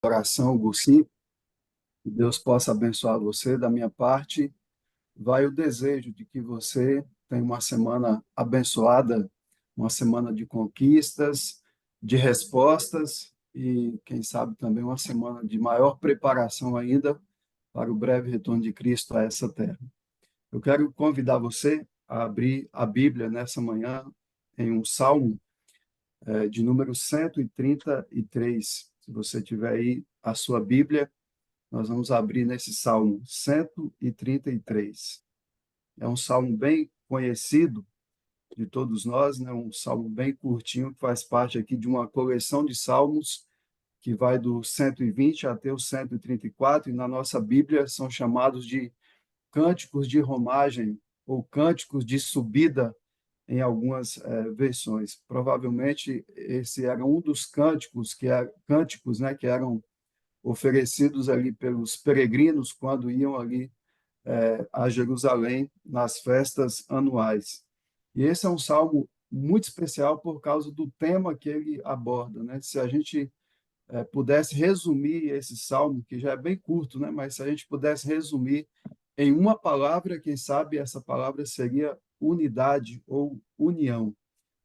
Oração, Gussim, que Deus possa abençoar você. Da minha parte, vai o desejo de que você tenha uma semana abençoada, uma semana de conquistas, de respostas e, quem sabe, também uma semana de maior preparação ainda para o breve retorno de Cristo a essa terra. Eu quero convidar você a abrir a Bíblia nessa manhã em um salmo de número 133. Se você tiver aí a sua Bíblia, nós vamos abrir nesse Salmo 133. É um salmo bem conhecido de todos nós, né? Um salmo bem curtinho, que faz parte aqui de uma coleção de salmos que vai do 120 até o 134, e na nossa Bíblia são chamados de cânticos de romagem ou cânticos de subida em algumas versões. Provavelmente esse era um dos cânticos, né, que eram oferecidos ali pelos peregrinos quando iam ali a Jerusalém nas festas anuais. E esse é um salmo muito especial por causa do tema que ele aborda, né? Se a gente pudesse resumir esse salmo, que já é bem curto, né? Mas se a gente pudesse resumir em uma palavra, quem sabe essa palavra seria unidade ou união.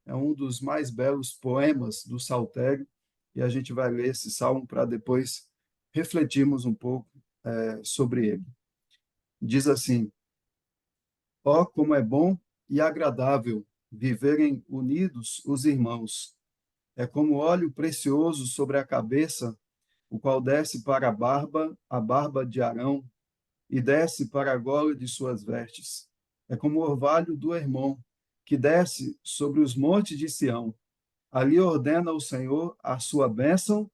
É um dos mais belos poemas do Saltério, e a gente vai ler esse salmo para depois refletirmos um pouco sobre ele. Diz assim: ó, como é bom e agradável viverem unidos os irmãos. É como óleo precioso sobre a cabeça, o qual desce para a barba de Arão, e desce para a gola de suas vestes. É como o orvalho do Hermon, que desce sobre os montes de Sião. Ali ordena o Senhor a sua bênção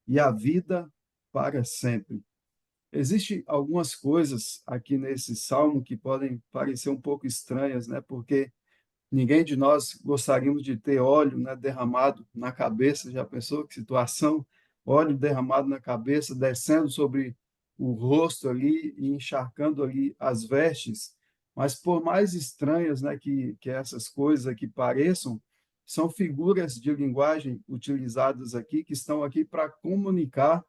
e a vida para sempre. Existem algumas coisas aqui nesse salmo que podem parecer um pouco estranhas, né? Porque ninguém de nós gostaríamos de ter óleo, né, derramado na cabeça. Já pensou que situação? Óleo derramado na cabeça, descendo sobre o rosto ali e encharcando ali as vestes. Mas por mais estranhas, né, que essas coisas aqui pareçam, são figuras de linguagem utilizadas aqui que estão aqui para comunicar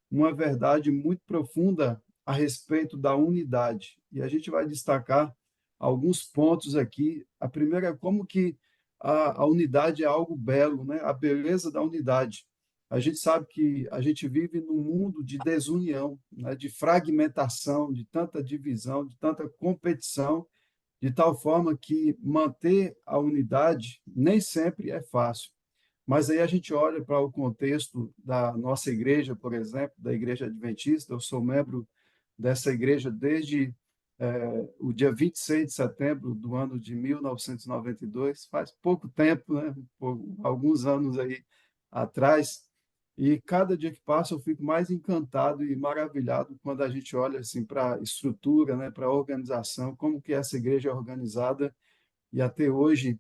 uma verdade muito profunda a respeito da unidade. E a gente vai destacar alguns pontos aqui. A primeira é como que a unidade é algo belo, né? A beleza da unidade. A gente sabe que a gente vive num mundo de desunião, né? De fragmentação, de tanta divisão, de tanta competição, de tal forma que manter a unidade nem sempre é fácil. Mas aí a gente olha para o contexto da nossa igreja, por exemplo, da Igreja Adventista. Eu sou membro dessa igreja desde o dia 26 de setembro do ano de 1992, faz pouco tempo, né? Por alguns anos aí atrás, e cada dia que passa eu fico mais encantado e maravilhado quando a gente olha assim para a estrutura, né, para a organização, como que essa igreja é organizada, e até hoje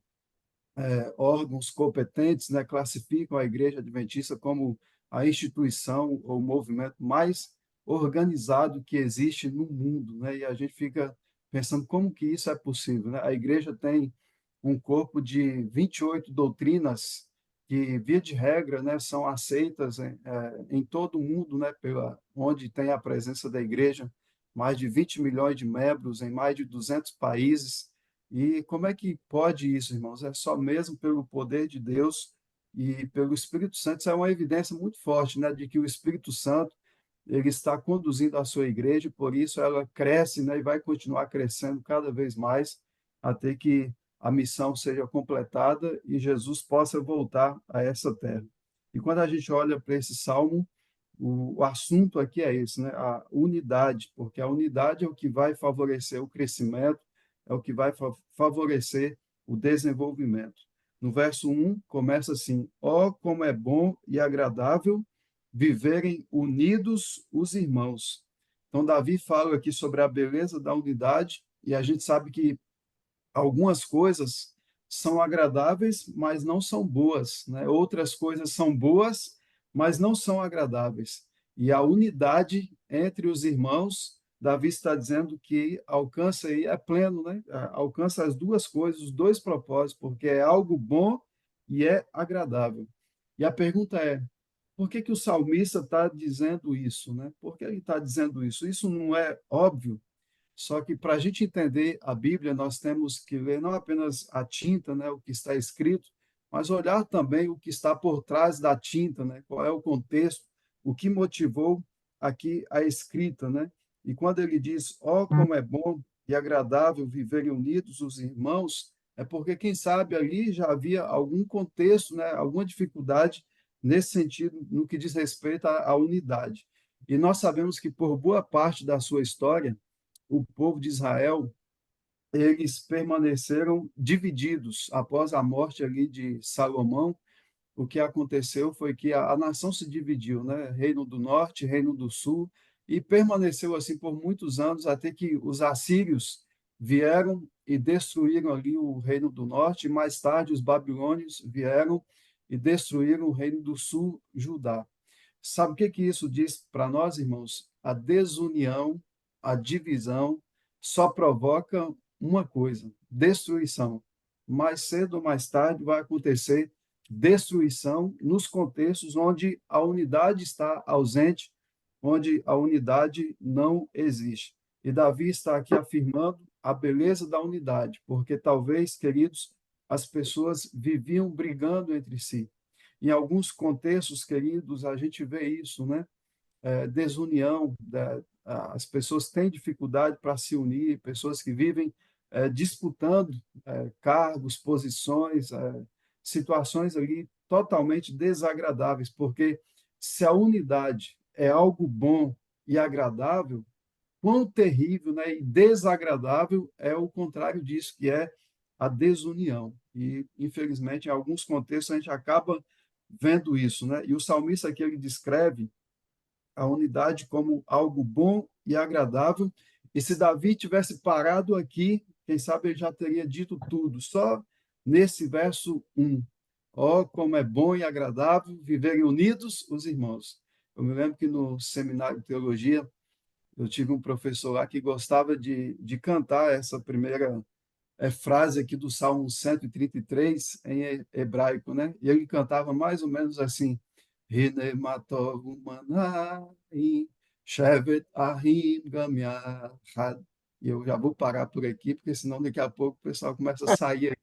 órgãos competentes, né, classificam a Igreja Adventista como a instituição ou movimento mais organizado que existe no mundo, né? E a gente fica pensando como que isso é possível, né? A igreja tem um corpo de 28 doutrinas que, via de regra, né, são aceitas em todo o mundo, né, pela onde tem a presença da igreja, mais de 20 milhões de membros em mais de 200 países. E como é que pode isso, irmãos? É só mesmo pelo poder de Deus e pelo Espírito Santo. Isso é uma evidência muito forte, né, de que o Espírito Santo ele está conduzindo a sua igreja, por isso ela cresce, né, e vai continuar crescendo cada vez mais até que a missão seja completada e Jesus possa voltar a essa terra. E quando a gente olha para esse salmo, o assunto aqui é esse, né? A unidade, porque a unidade é o que vai favorecer o crescimento, é o que vai favorecer o desenvolvimento. No verso 1, começa assim: ó, como é bom e agradável viverem unidos os irmãos. Então, Davi fala aqui sobre a beleza da unidade, e a gente sabe que algumas coisas são agradáveis, mas não são boas, né? Outras coisas são boas, mas não são agradáveis. E a unidade entre os irmãos, Davi está dizendo que alcança aí, é pleno, né? Alcança as duas coisas, os dois propósitos, porque é algo bom e é agradável. E a pergunta é: por que que o salmista está dizendo isso, né? Por que ele está dizendo isso? Isso não é óbvio, só que para a gente entender a Bíblia, nós temos que ler não apenas a tinta, né, o que está escrito, mas olhar também o que está por trás da tinta, né? Qual é o contexto, o que motivou aqui a escrita, né? E quando ele diz, ó, como é bom e agradável viverem unidos os irmãos, é porque, quem sabe, ali já havia algum contexto, né, alguma dificuldade nesse sentido, no que diz respeito à unidade. E nós sabemos que, por boa parte da sua história, o povo de Israel, eles permaneceram divididos após a morte ali de Salomão. O que aconteceu foi que a nação se dividiu, né? Reino do Norte, Reino do Sul, e permaneceu assim por muitos anos, até que os assírios vieram e destruíram ali o Reino do Norte, e mais tarde os babilônios vieram e destruíram o Reino do Sul, Judá. Sabe o que que isso diz para nós, irmãos? A desunião, a divisão só provoca uma coisa: destruição. Mais cedo ou mais tarde vai acontecer destruição nos contextos onde a unidade está ausente, onde a unidade não existe. E Davi está aqui afirmando a beleza da unidade, porque talvez, queridos, as pessoas viviam brigando entre si. Em alguns contextos, queridos, a gente vê isso, né? Desunião, as pessoas têm dificuldade para se unir, pessoas que vivem disputando cargos, posições, situações ali totalmente desagradáveis, porque se a unidade é algo bom e agradável, quão terrível, né, e desagradável é o contrário disso, que é a desunião. E, infelizmente, em alguns contextos, a gente acaba vendo isso, né? E o salmista aqui ele descreve a unidade como algo bom e agradável. E se Davi tivesse parado aqui, quem sabe ele já teria dito tudo, só nesse verso 1. Ó, como é bom e agradável viverem unidos os irmãos. Eu me lembro que no seminário de teologia, eu tive um professor lá que gostava de cantar essa primeira frase aqui do Salmo 133 em hebraico, né? E ele cantava mais ou menos assim: Hine matov manai, shevet ahim gam yachad. E eu já vou parar por aqui, porque senão daqui a pouco o pessoal começa a sair.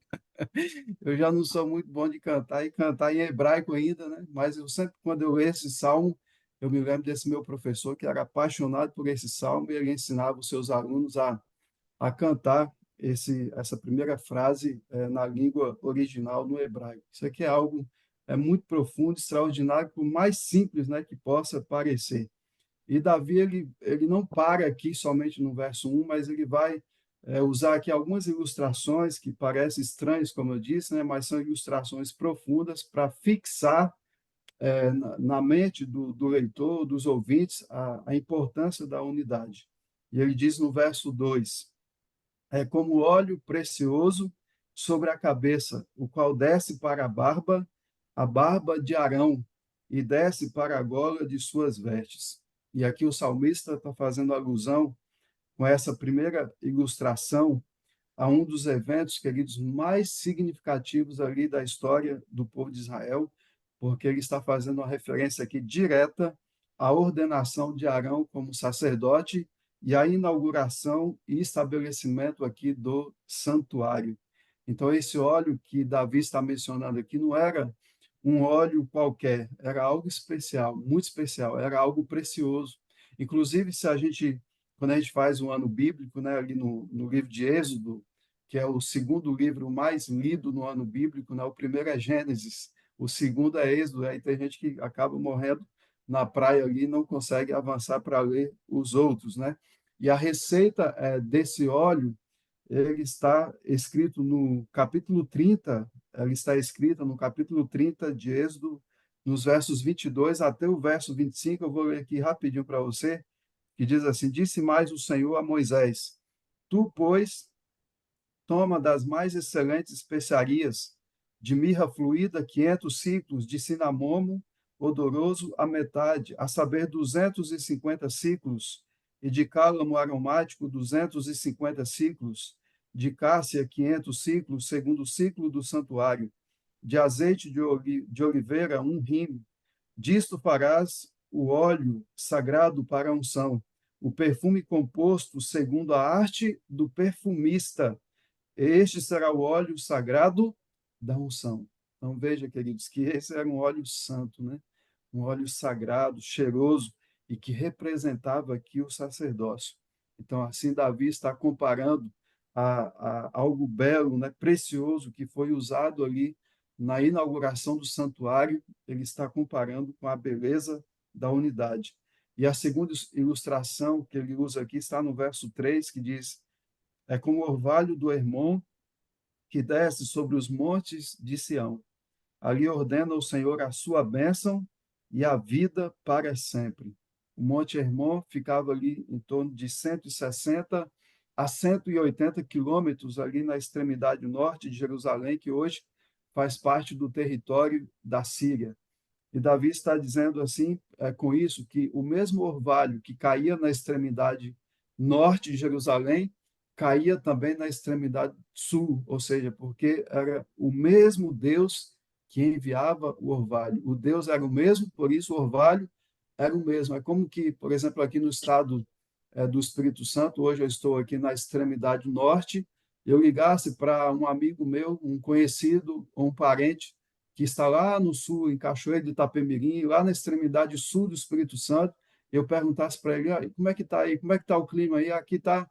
Eu já não sou muito bom de cantar, e cantar em hebraico ainda, né? Mas eu sempre, quando eu leio esse salmo, eu me lembro desse meu professor que era apaixonado por esse salmo, e ele ensinava os seus alunos a cantar essa primeira frase na língua original, no hebraico. Isso aqui é algo muito profundo, extraordinário, por mais simples, né, que possa parecer. E Davi, ele não para aqui somente no verso 1, mas ele vai usar aqui algumas ilustrações que parecem estranhas, como eu disse, né, mas são ilustrações profundas para fixar na mente do leitor, dos ouvintes, a importância da unidade. E ele diz no verso 2: é como óleo precioso sobre a cabeça, o qual desce para a barba de Arão, e desce para a gola de suas vestes. E aqui o salmista está fazendo alusão com essa primeira ilustração a um dos eventos, queridos, mais significativos ali da história do povo de Israel, porque ele está fazendo uma referência aqui direta à ordenação de Arão como sacerdote e à inauguração e estabelecimento aqui do santuário. Então, esse óleo que Davi está mencionando aqui não era um óleo qualquer, era algo especial, muito especial, era algo precioso. Inclusive, se a gente quando a gente faz um ano bíblico, né, ali no livro de Êxodo, que é o segundo livro mais lido no ano bíblico, né, o primeiro é Gênesis, o segundo é Êxodo, aí tem gente que acaba morrendo na praia ali e não consegue avançar para ler os outros, né? E a receita desse óleo, ele está escrito no capítulo 30, ela está escrita no capítulo 30 de Êxodo, nos versos 22 até o verso 25, eu vou ler aqui rapidinho para você, que diz assim: Disse mais o Senhor a Moisés: Tu, pois, toma das mais excelentes especiarias, de mirra fluída, 500 ciclos, de cinamomo odoroso a metade, a saber, 250 ciclos, e de cálamo aromático, 250 ciclos, de cássia, 500 ciclos, segundo o ciclo do santuário, de azeite de oliveira, um rimo, Disto farás o óleo sagrado para a unção, o perfume composto segundo a arte do perfumista. Este será o óleo sagrado da unção. Então veja, queridos, que esse era um óleo santo, né? Um óleo sagrado, cheiroso, e que representava aqui o sacerdócio. Então, assim, Davi está comparando a algo belo, né, precioso, que foi usado ali na inauguração do santuário, ele está comparando com a beleza da unidade. E a segunda ilustração que ele usa aqui está no verso 3, que diz: é como o orvalho do Hermon que desce sobre os montes de Sião. Ali ordena o Senhor a sua bênção e a vida para sempre. O Monte Hermon ficava ali em torno de 160 a 180 quilômetros ali na extremidade norte de Jerusalém, que hoje faz parte do território da Síria. E Davi está dizendo assim, com isso, que o mesmo orvalho que caía na extremidade norte de Jerusalém, caía também na extremidade sul, ou seja, porque era o mesmo Deus que enviava o orvalho. O Deus era o mesmo, por isso o orvalho era o mesmo. É como que, por exemplo, aqui no estado do Espírito Santo, hoje eu estou aqui na extremidade norte, eu ligasse para um amigo meu, um conhecido ou um parente que está lá no sul, em Cachoeiro de Itapemirim, lá na extremidade sul do Espírito Santo, eu perguntasse para ele: ah, como é que está aí? Como é que está o clima aí? Aqui tá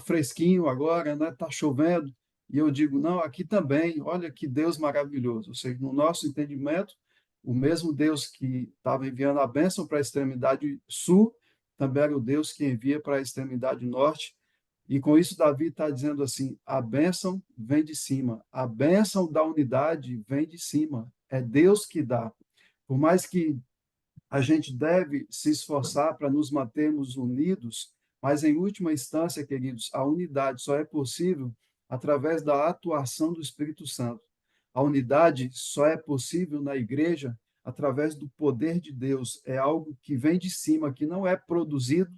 fresquinho agora, né? Está chovendo. E eu digo: não, aqui também. Olha que Deus maravilhoso. Ou seja, no nosso entendimento, o mesmo Deus que estava enviando a bênção para a extremidade sul, também era o Deus que envia para a extremidade norte. E com isso, Davi está dizendo assim: a bênção vem de cima, a bênção da unidade vem de cima, é Deus que dá. Por mais que a gente deve se esforçar para nos mantermos unidos, mas em última instância, queridos, a unidade só é possível através da atuação do Espírito Santo. A unidade só é possível na igreja através do poder de Deus. É algo que vem de cima, que não é produzido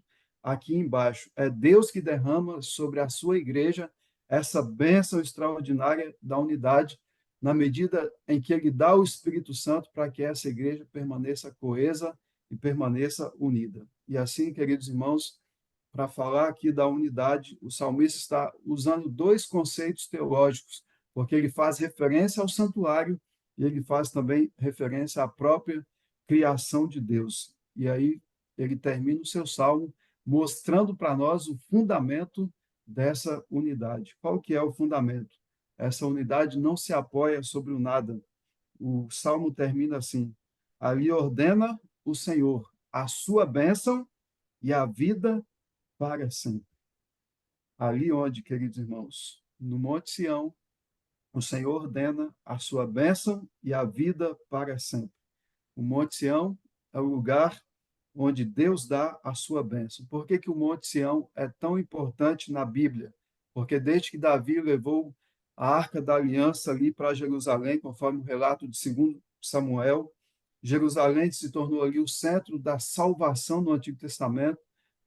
aqui embaixo. É Deus que derrama sobre a sua igreja essa bênção extraordinária da unidade, na medida em que ele dá o Espírito Santo para que essa igreja permaneça coesa e permaneça unida. E assim, queridos irmãos, para falar aqui da unidade, o salmista está usando dois conceitos teológicos, porque ele faz referência ao santuário e ele faz também referência à própria criação de Deus. E aí ele termina o seu salmo mostrando para nós o fundamento dessa unidade. Qual que é o fundamento? Essa unidade não se apoia sobre o nada. O salmo termina assim: ali ordena o Senhor a sua bênção e a vida para sempre. Ali onde, queridos irmãos, no Monte Sião, o Senhor ordena a sua bênção e a vida para sempre. O Monte Sião é o lugar onde Deus dá a sua bênção. Por que o Monte Sião é tão importante na Bíblia? Porque desde que Davi levou a Arca da Aliança ali para Jerusalém, conforme o relato de 2 Samuel, Jerusalém se tornou ali o centro da salvação no Antigo Testamento.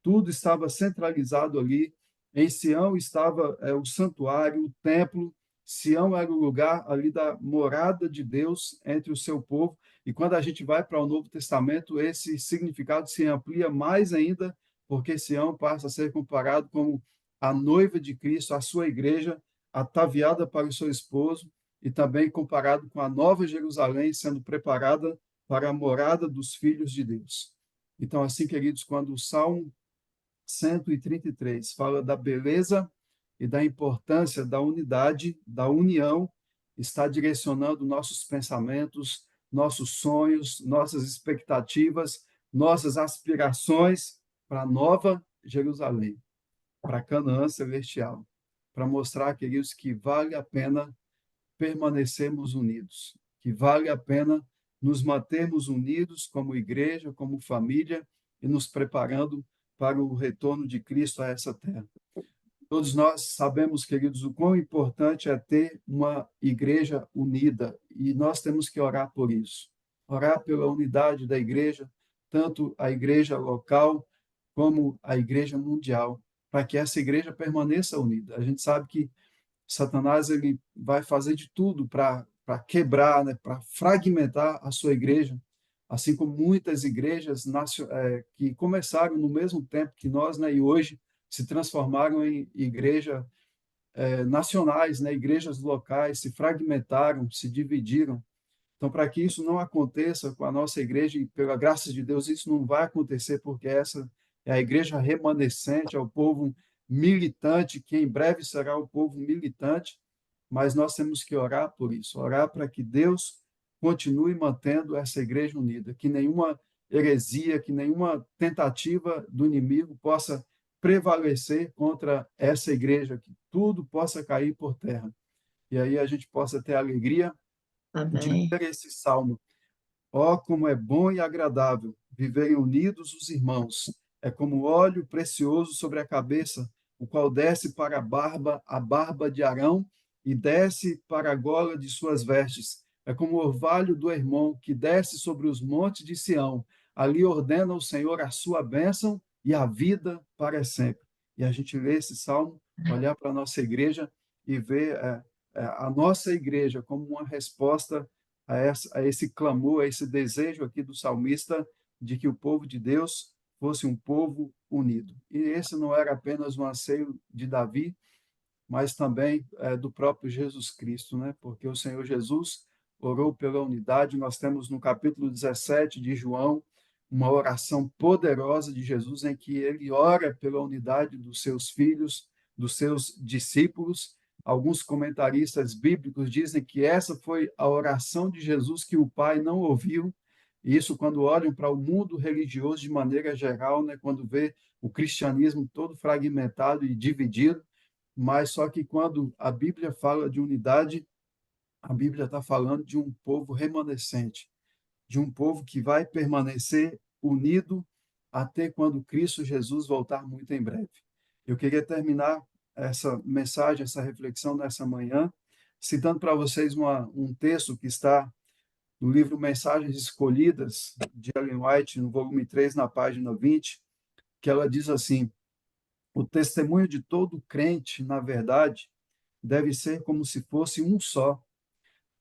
Tudo estava centralizado ali. Em Sião estava o santuário, o templo. Sião era o lugar ali da morada de Deus entre o seu povo. E quando a gente vai para o Novo Testamento, esse significado se amplia mais ainda, porque Sião passa a ser comparado como a noiva de Cristo, a sua igreja, ataviada para o seu esposo, e também comparado com a Nova Jerusalém sendo preparada para a morada dos filhos de Deus. Então, assim, queridos, quando o Salmo 133 fala da beleza e da importância da unidade, da união, está direcionando nossos pensamentos, nossos sonhos, nossas expectativas, nossas aspirações para a nova Jerusalém, para Canaã celestial, para mostrar, queridos, que vale a pena permanecermos unidos, que vale a pena nos mantermos unidos como igreja, como família e nos preparando para o retorno de Cristo a essa terra. Todos nós sabemos, queridos, o quão importante é ter uma igreja unida e nós temos que orar por isso. Orar pela unidade da igreja, tanto a igreja local como a igreja mundial, para que essa igreja permaneça unida. A gente sabe que Satanás ele vai fazer de tudo para quebrar, né, para fragmentar a sua igreja, assim como muitas igrejas que começaram no mesmo tempo que nós, né, e hoje se transformaram em igreja nacionais, né, igrejas locais, se fragmentaram, se dividiram. Então, para que isso não aconteça com a nossa igreja, e pela graça de Deus, isso não vai acontecer, porque essa é a igreja remanescente, é o povo militante, que em breve será o povo militante, mas nós temos que orar por isso, orar para que Deus continue mantendo essa igreja unida, que nenhuma heresia, que nenhuma tentativa do inimigo possa prevalecer contra essa igreja, que tudo possa cair por terra. E aí a gente possa ter a alegria de Amém. ler esse salmo. Ó, como é bom e agradável viverem unidos os irmãos. É como óleo precioso sobre a cabeça, o qual desce para a barba de Arão, e desce para a gola de suas vestes. É como o orvalho do Hermon, que desce sobre os montes de Sião. Ali ordena o Senhor a sua bênção e a vida para sempre. E a gente lê esse salmo, olhar para a nossa igreja e ver a nossa igreja como uma resposta a esse clamor, a esse desejo aqui do salmista de que o povo de Deus fosse um povo unido. E esse não era apenas um anseio de Davi, mas também do próprio Jesus Cristo, né? Porque o Senhor Jesus orou pela unidade. Nós temos no capítulo 17 de João uma oração poderosa de Jesus em que ele ora pela unidade dos seus filhos, dos seus discípulos. Alguns comentaristas bíblicos dizem que essa foi a oração de Jesus que o Pai não ouviu. E isso quando olham para o mundo religioso de maneira geral, né, quando vê o cristianismo todo fragmentado e dividido, mas só que quando a Bíblia fala de unidade, a Bíblia está falando de um povo remanescente, de um povo que vai permanecer unido até quando Cristo Jesus voltar muito em breve. Eu queria terminar essa mensagem, essa reflexão nessa manhã, citando para vocês um texto que está no livro Mensagens Escolhidas, de Ellen White, no volume 3, na página 20, que ela diz assim: o testemunho de todo crente, na verdade, deve ser como se fosse um só.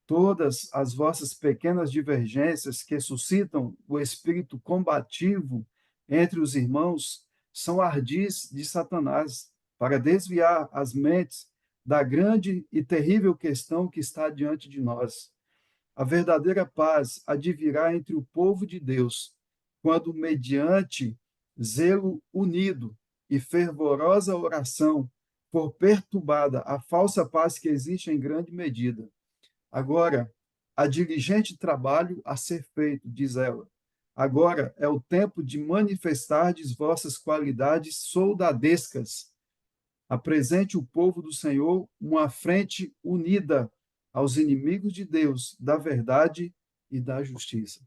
Todas as vossas pequenas divergências que suscitam o espírito combativo entre os irmãos são ardis de Satanás para desviar as mentes da grande e terrível questão que está diante de nós. A verdadeira paz advirá entre o povo de Deus, quando, mediante zelo unido e fervorosa oração, for perturbada a falsa paz que existe em grande medida. Agora, há diligente trabalho a ser feito, diz ela. Agora é o tempo de manifestardes vossas qualidades soldadescas. Apresente o povo do Senhor uma frente unida aos inimigos de Deus, da verdade e da justiça.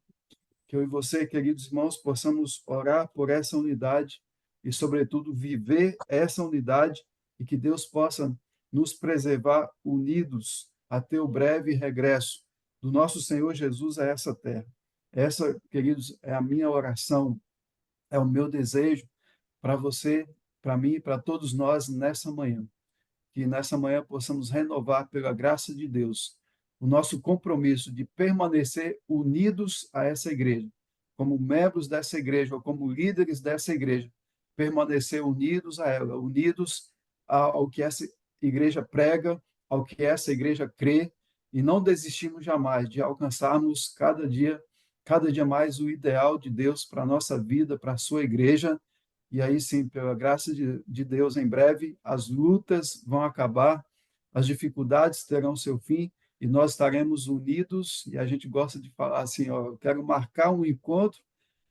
Que eu e você, queridos irmãos, possamos orar por essa unidade e, sobretudo, viver essa unidade e que Deus possa nos preservar unidos até o breve regresso do nosso Senhor Jesus a essa terra. Essa, queridos, é a minha oração, é o meu desejo para você, para mim e para todos nós nessa manhã. Que nessa manhã possamos renovar, pela graça de Deus, o nosso compromisso de permanecer unidos a essa igreja, como membros dessa igreja ou como líderes dessa igreja, permanecer unidos a ela, unidos ao que essa igreja prega, ao que essa igreja crê, e não desistirmos jamais de alcançarmos cada dia mais o ideal de Deus para a nossa vida, para a sua igreja. E aí sim, pela graça de Deus, em breve as lutas vão acabar, as dificuldades terão seu fim e nós estaremos unidos. E a gente gosta de falar assim: ó, eu quero marcar um encontro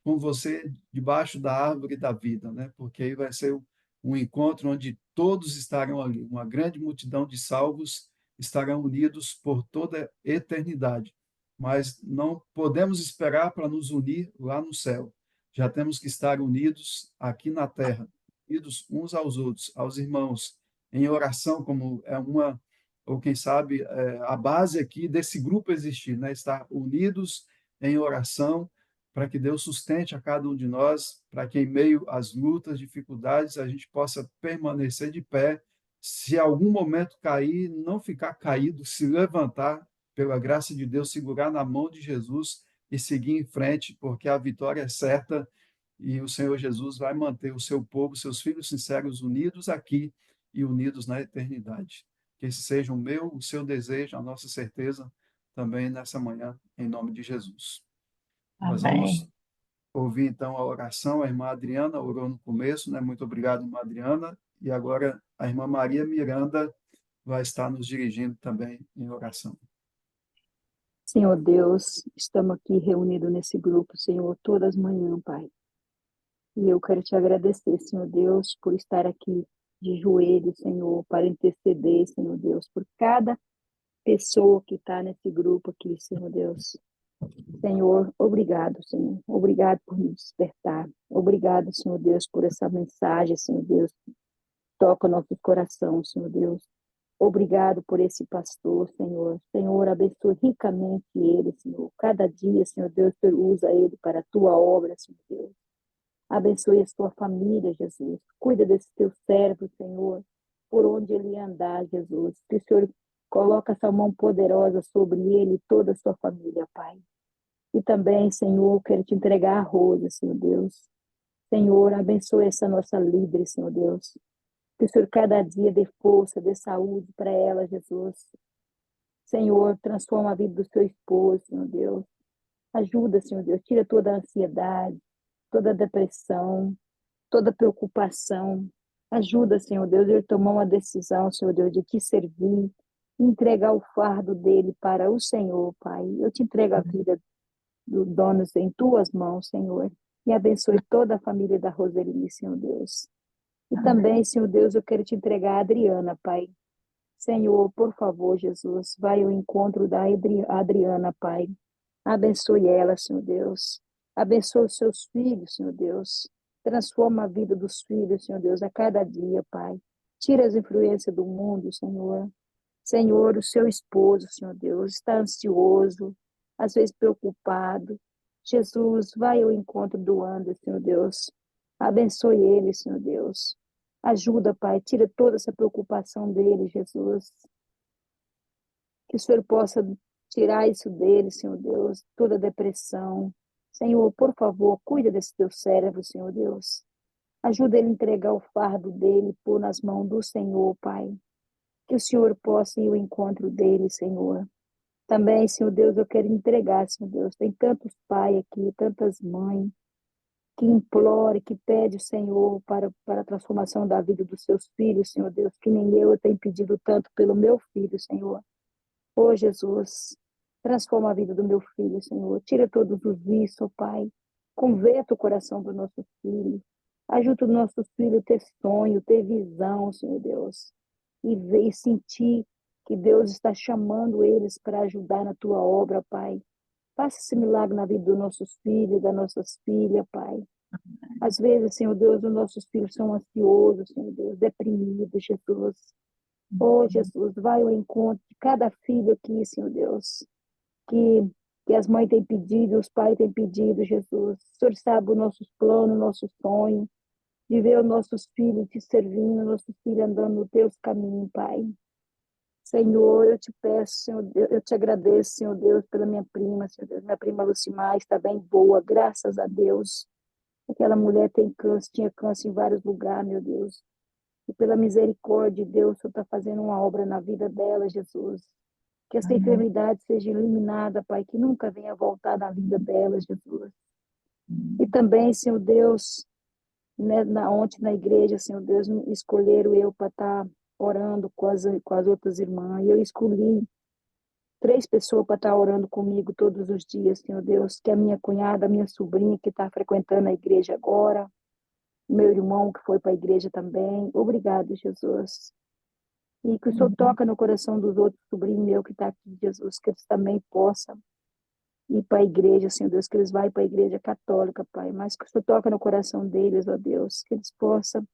com você debaixo da árvore da vida, né? Porque aí vai ser um encontro onde todos estarão ali, uma grande multidão de salvos estarão unidos por toda a eternidade. Mas não podemos esperar para nos unir lá no céu. Já temos que estar unidos aqui na terra, unidos uns aos outros, aos irmãos, em oração, como é uma, ou quem sabe, a base aqui desse grupo existir, né? Estar unidos em oração, para que Deus sustente a cada um de nós, para que em meio às lutas, dificuldades, a gente possa permanecer de pé. Se algum momento cair, não ficar caído, se levantar pela graça de Deus, segurar na mão de Jesus e seguir em frente, porque a vitória é certa e o Senhor Jesus vai manter o seu povo, seus filhos sinceros, unidos aqui e unidos na eternidade. Que esse seja o meu, o seu desejo, a nossa certeza também nessa manhã, em nome de Jesus. Nós vamos Amém. ouvir então a oração. A irmã Adriana orou no começo, né? Muito obrigado, irmã Adriana. E agora a irmã Maria Miranda vai estar nos dirigindo também em oração. Senhor Deus, estamos aqui reunidos nesse grupo, Senhor, todas as manhãs, Pai. E eu quero te agradecer, Senhor Deus, por estar aqui de joelhos, Senhor, para interceder, Senhor Deus, por cada pessoa que está nesse grupo aqui, Senhor Deus. Senhor, obrigado, Senhor. Obrigado por me despertar. Obrigado, Senhor Deus, por essa mensagem, Senhor Deus. Toca o nosso coração, Senhor Deus. Obrigado por esse pastor, Senhor. Senhor, abençoe ricamente ele, Senhor. Cada dia, Senhor Deus, o Senhor usa ele para a tua obra, Senhor Deus. Abençoe a sua família, Jesus. Cuida desse teu servo, Senhor, por onde ele andar, Jesus. Que o Senhor coloque essa mão poderosa sobre ele e toda a sua família, Pai. E também, Senhor, quero te entregar a Rosa, Senhor Deus. Senhor, abençoe essa nossa líder, Senhor Deus. Que o Senhor cada dia dê força, dê saúde para ela, Jesus. Senhor, transforma a vida do seu esposo, Senhor Deus. Ajuda, Senhor Deus. Tira toda a ansiedade, toda a depressão, toda a preocupação. Ajuda, Senhor Deus, ele tomar uma decisão, Senhor Deus, de te servir, entregar o fardo dele para o Senhor, Pai. Eu te entrego a vida do dono em tuas mãos, Senhor. E abençoe toda a família da Roseli, Senhor Deus. E também, Senhor Deus, eu quero te entregar a Adriana, Pai. Senhor, por favor, Jesus, vai ao encontro da Adriana, Pai. Abençoe ela, Senhor Deus. Abençoe os seus filhos, Senhor Deus. Transforma a vida dos filhos, Senhor Deus, a cada dia, Pai. Tira as influências do mundo, Senhor. Senhor, o seu esposo, Senhor Deus, está ansioso, às vezes preocupado. Jesus, vai ao encontro do Anderson, Senhor Deus. Abençoe ele, Senhor Deus. Ajuda, Pai, tira toda essa preocupação dele, Jesus. Que o Senhor possa tirar isso dele, Senhor Deus, toda a depressão. Senhor, por favor, cuida desse teu cérebro, Senhor Deus. Ajuda ele a entregar o fardo dele, pôr nas mãos do Senhor, Pai. Que o Senhor possa ir ao encontro dele, Senhor. Também, Senhor Deus, eu quero entregar, Senhor Deus. Tem tantos pais aqui, tantas mães, que imploram, que pedem o Senhor para a transformação da vida dos seus filhos, Senhor Deus, que nem eu tenho pedido tanto pelo meu filho, Senhor. Ô Jesus, transforma a vida do meu filho, Senhor. Tira todos os vícios, Pai. Converta o coração do nosso filho. Ajuda o nosso filho a ter sonho, ter visão, Senhor Deus. E ver e sentir que Deus está chamando eles para ajudar na tua obra, Pai. Faça esse milagre na vida dos nossos filhos, das nossas filhas, Pai. Às vezes, Senhor Deus, os nossos filhos são ansiosos, Senhor Deus, deprimidos, Jesus. Oh, Jesus, vai ao encontro de cada filho aqui, Senhor Deus, que, que as mães têm pedido, os pais têm pedido, Jesus. O Senhor sabe os nossos planos, nossos sonhos, de ver os nossos filhos te servindo, nossos filhos andando nos teus caminhos, Pai. Senhor, eu te peço, Senhor Deus, eu te agradeço, Senhor Deus, pela minha prima, Senhor Deus. Minha prima Lucimar está bem boa, graças a Deus. Aquela mulher tem câncer, tinha câncer em vários lugares, meu Deus. E pela misericórdia de Deus, o Senhor está fazendo uma obra na vida dela, Jesus. Que essa enfermidade seja eliminada, Pai, que nunca venha voltar na vida dela, Jesus. E também, Senhor Deus, né, ontem na igreja, Senhor Deus, me escolheram eu para estar orando com as outras irmãs. E eu escolhi 3 pessoas para estar orando comigo todos os dias, Senhor Deus, que é a minha cunhada, a minha sobrinha, que está frequentando a igreja agora, meu irmão, que foi para a igreja também. Obrigado, Jesus. E que o Senhor toca no coração dos outros sobrinhos meus que está aqui, Jesus, que eles também possam ir para a igreja, Senhor Deus, que eles vão para a igreja católica, Pai, mas que o Senhor toca no coração deles, ó Deus, que eles possam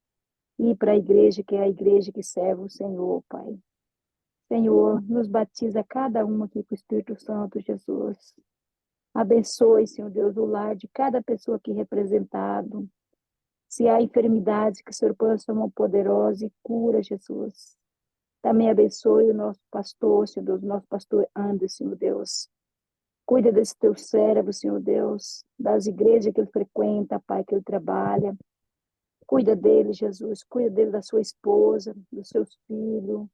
ir para a igreja, que é a igreja que serve o Senhor, Pai. Senhor, nos batiza cada um aqui com o Espírito Santo, Jesus. Abençoe, Senhor Deus, o lar de cada pessoa aqui representado. Se há enfermidades, que o Senhor possa ser uma poderosa e cura, Jesus. Também abençoe o nosso pastor, Senhor Deus, o nosso pastor Anderson, Senhor Deus. Cuida desse teu servo, Senhor Deus, das igrejas que ele frequenta, Pai, que ele trabalha. Cuida dele, Jesus. Cuida dele, da sua esposa, dos seus filhos.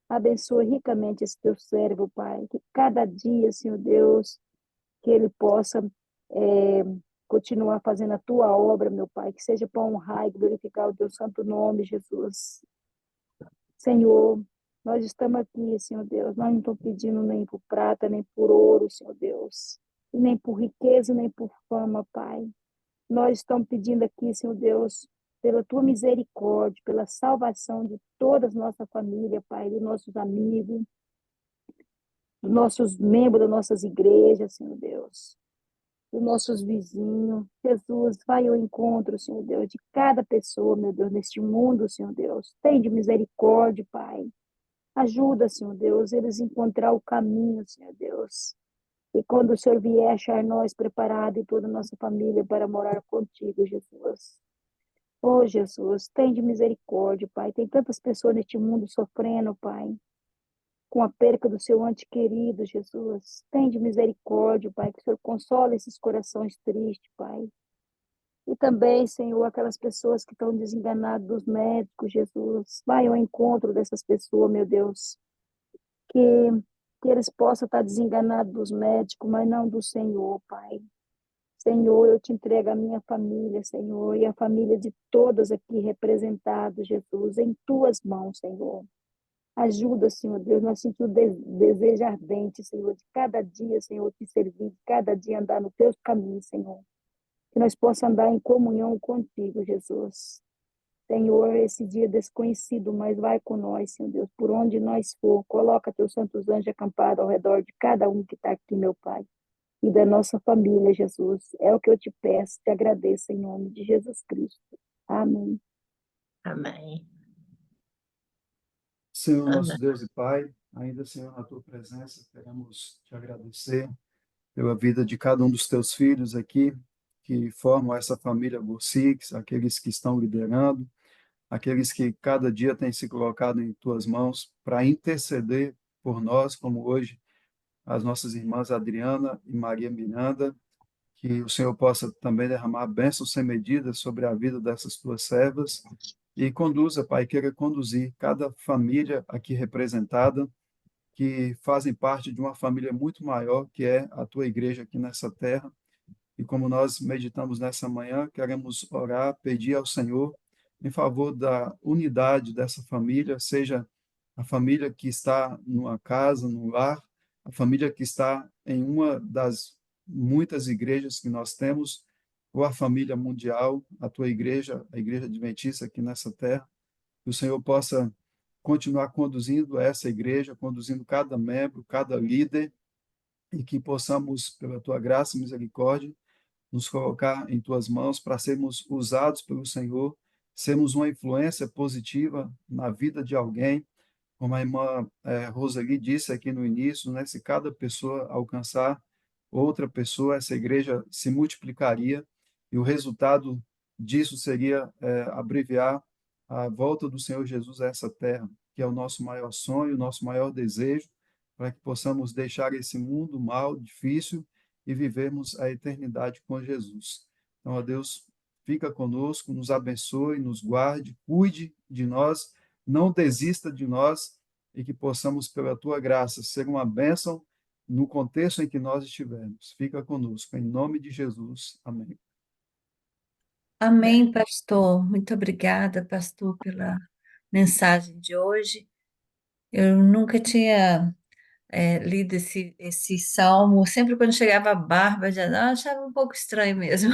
Abençoa ricamente esse teu servo, Pai. Que cada dia, Senhor Deus, que ele possa é, continuar fazendo a tua obra, meu Pai. Que seja para honrar e glorificar o teu santo nome, Jesus. Senhor, nós estamos aqui, Senhor Deus. Nós não estamos pedindo nem por prata, nem por ouro, Senhor Deus. E nem por riqueza, nem por fama, Pai. Nós estamos pedindo aqui, Senhor Deus, pela tua misericórdia, pela salvação de toda a nossa família, Pai, dos nossos amigos, dos nossos membros das nossas igrejas, Senhor Deus, dos nossos vizinhos. Jesus, vai ao encontro, Senhor Deus, de cada pessoa, meu Deus, neste mundo, Senhor Deus. Tem de misericórdia, Pai. Ajuda, Senhor Deus, eles a encontrar o caminho, Senhor Deus. E quando o Senhor vier, achar nós preparados e toda a nossa família para morar contigo, Jesus. Oh, Jesus, tem de misericórdia, Pai. Tem tantas pessoas neste mundo sofrendo, Pai, com a perca do seu ante querido, Jesus. Tem de misericórdia, Pai, que o Senhor console esses corações tristes, Pai. E também, Senhor, aquelas pessoas que estão desenganadas dos médicos, Jesus. Vai ao encontro dessas pessoas, meu Deus. Que, que eles possam estar desenganados dos médicos, mas não do Senhor, Pai. Senhor, eu te entrego a minha família, Senhor, e a família de todas aqui representadas, Jesus, em tuas mãos, Senhor. Ajuda, Senhor Deus, nós sentimos o desejo ardente, Senhor, de cada dia, Senhor, te servir, de cada dia andar no teu caminho, Senhor. Que nós possamos andar em comunhão contigo, Jesus. Senhor, esse dia desconhecido, mas vai com nós, Senhor Deus, por onde nós for. Coloca teus santos anjos acampados ao redor de cada um que está aqui, meu Pai e da nossa família, Jesus. É o que eu te peço, te agradeço em nome de Jesus Cristo. Amém. Amém. Senhor, nosso Amém. Deus e Pai, ainda, Senhor, na tua presença, queremos te agradecer pela vida de cada um dos teus filhos aqui, que formam essa família Bursix, aqueles que estão liderando, aqueles que cada dia têm se colocado em tuas mãos para interceder por nós, como hoje as nossas irmãs Adriana e Maria Miranda, que o Senhor possa também derramar bênçãos sem medida sobre a vida dessas tuas servas e conduza, Pai, queira conduzir cada família aqui representada, que fazem parte de uma família muito maior, que é a tua igreja aqui nessa terra. E como nós meditamos nessa manhã, queremos orar, pedir ao Senhor em favor da unidade dessa família, seja a família que está numa casa, num lar, a família que está em uma das muitas igrejas que nós temos, ou a família mundial, a tua igreja, a igreja adventista aqui nessa terra, que o Senhor possa continuar conduzindo essa igreja, conduzindo cada membro, cada líder, e que possamos, pela tua graça e misericórdia, nos colocar em tuas mãos para sermos usados pelo Senhor, sermos uma influência positiva na vida de alguém, como a irmã Roseli disse aqui no início, né, se cada pessoa alcançar outra pessoa, essa igreja se multiplicaria e o resultado disso seria abreviar a volta do Senhor Jesus a essa terra, que é o nosso maior sonho, o nosso maior desejo, para que possamos deixar esse mundo mal, difícil e vivermos a eternidade com Jesus. Então, ó Deus, fica conosco, nos abençoe, nos guarde, cuide de nós, não desista de nós e que possamos, pela tua graça, ser uma bênção no contexto em que nós estivermos. Fica conosco, em nome de Jesus. Amém. Amém, pastor. Muito obrigada, pastor, pela mensagem de hoje. Eu nunca tinha lido esse salmo. Sempre quando chegava a Bárbara, já achava um pouco estranho mesmo.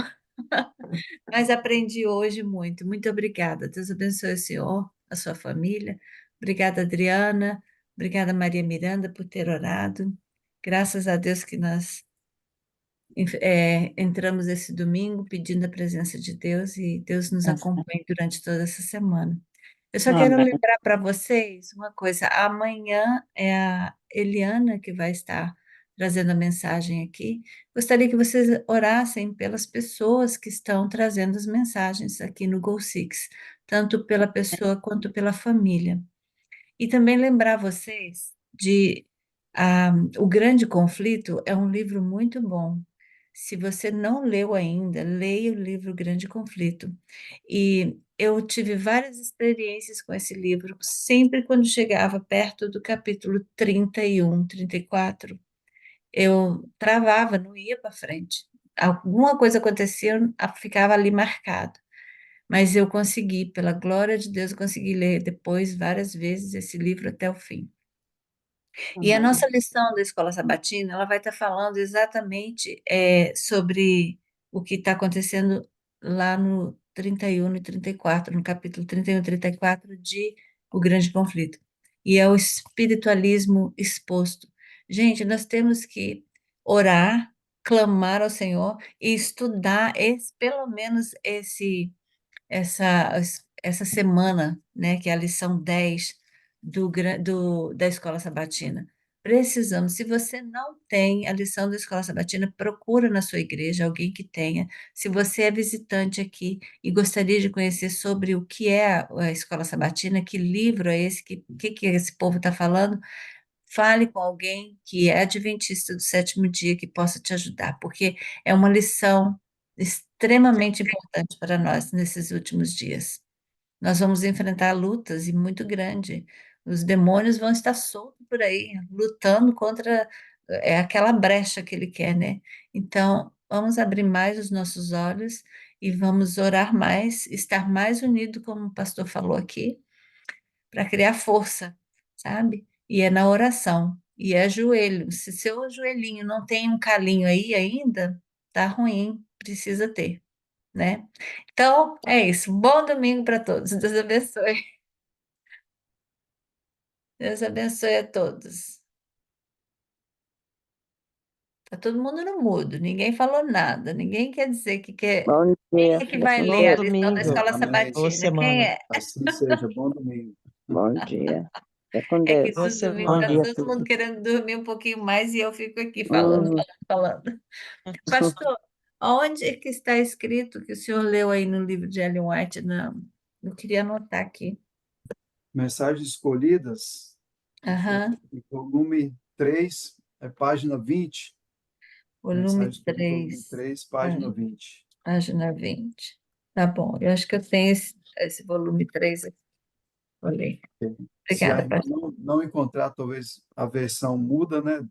Mas aprendi hoje muito. Muito obrigada. Deus abençoe o senhor, a sua família. Obrigada, Adriana. Obrigada, Maria Miranda, por ter orado. Graças a Deus que nós entramos esse domingo pedindo a presença de Deus e Deus nos acompanhe durante toda essa semana. Eu só quero Amém. lembrar para vocês uma coisa. Amanhã é a Eliana que vai estar trazendo a mensagem aqui. Gostaria que vocês orassem pelas pessoas que estão trazendo as mensagens aqui no Go Six, tanto pela pessoa quanto pela família. E também lembrar vocês de O Grande Conflito é um livro muito bom. Se você não leu ainda, leia o livro Grande Conflito. E eu tive várias experiências com esse livro, sempre quando chegava perto do capítulo 31, 34, eu travava, não ia para frente. Alguma coisa acontecia, ficava ali marcado. Mas eu consegui, pela glória de Deus, eu consegui ler depois várias vezes esse livro até o fim. E a Amém. nossa lição da Escola Sabatina, ela vai estar falando exatamente sobre o que está acontecendo lá no 31 e 34, no capítulo 31 e 34 de O Grande Conflito. E é o espiritualismo exposto. Gente, nós temos que orar, clamar ao Senhor e estudar pelo menos essa, essa semana, né, que é a lição 10 da Escola Sabatina. Precisamos, se você não tem a lição da Escola Sabatina, procura na sua igreja alguém que tenha. Se você é visitante aqui e gostaria de conhecer sobre o que é a Escola Sabatina, que livro é esse, que esse povo está falando, fale com alguém que é adventista do sétimo dia que possa te ajudar, porque é uma lição extremamente importante para nós nesses últimos dias. Nós vamos enfrentar lutas e muito grande. Os demônios vão estar soltos por aí, lutando contra aquela brecha que ele quer, né? Então, vamos abrir mais os nossos olhos e vamos orar mais, estar mais unido, como o pastor falou aqui, para criar força, sabe? E é na oração, e é joelho. Se seu joelhinho não tem um calinho aí ainda, tá ruim, precisa ter, né? Então, é isso. Bom domingo para todos. Deus abençoe. Deus abençoe a todos. Tá todo mundo no mudo, ninguém falou nada, ninguém quer dizer que quer. Bom Quem dia, é que fica vai com ler Bom a Deus. lição da domingo, Escola Amém. boa Sabatina? Quem semana. é? Assim seja. Bom domingo. Bom dia. Fica com É que Boa Deus. no domingo Bom tá dia, semana. todo mundo filho. querendo dormir um pouquinho mais e eu fico aqui falando, Hum, falando. Pastor, onde é que está escrito que o senhor leu aí no livro de Ellen White? Não, eu queria anotar aqui. Mensagens escolhidas, Aham, volume 3, página 20. volume Mensagens escolhidas, volume 3, 3, página 20. página 20. Tá bom, eu acho que eu tenho esse volume 3 aqui. Olhei. Se a Obrigada, irmã pastor. não encontrar, talvez a versão muda, né?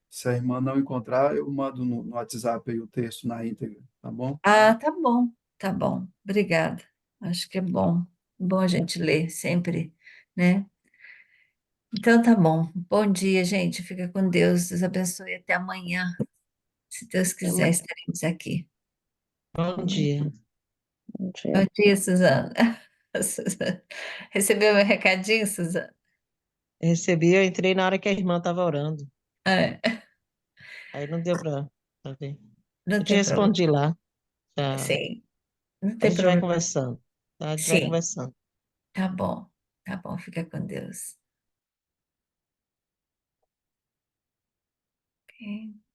Se a irmã não encontrar, eu mando no WhatsApp aí o texto na íntegra, tá bom? Ah, tá bom, tá bom. Obrigada. Acho que é bom. Bom a gente ler sempre, né? Então tá bom. Bom dia, gente. Fica com Deus. Deus abençoe. Até amanhã. Se Deus até quiser, mais. estaremos aqui. Bom dia. Bom Bom dia. dia, Suzana. Recebeu meu recadinho, Suzana? Recebi, eu entrei na hora que a irmã estava orando. É, Aí não deu para ver. não Eu te tem problema. respondi lá. Já. Sim, não A tem gente vai problema. conversando. Tá? A gente vai Sim, conversando. tá bom. Tá bom. Fica com Deus. Ok.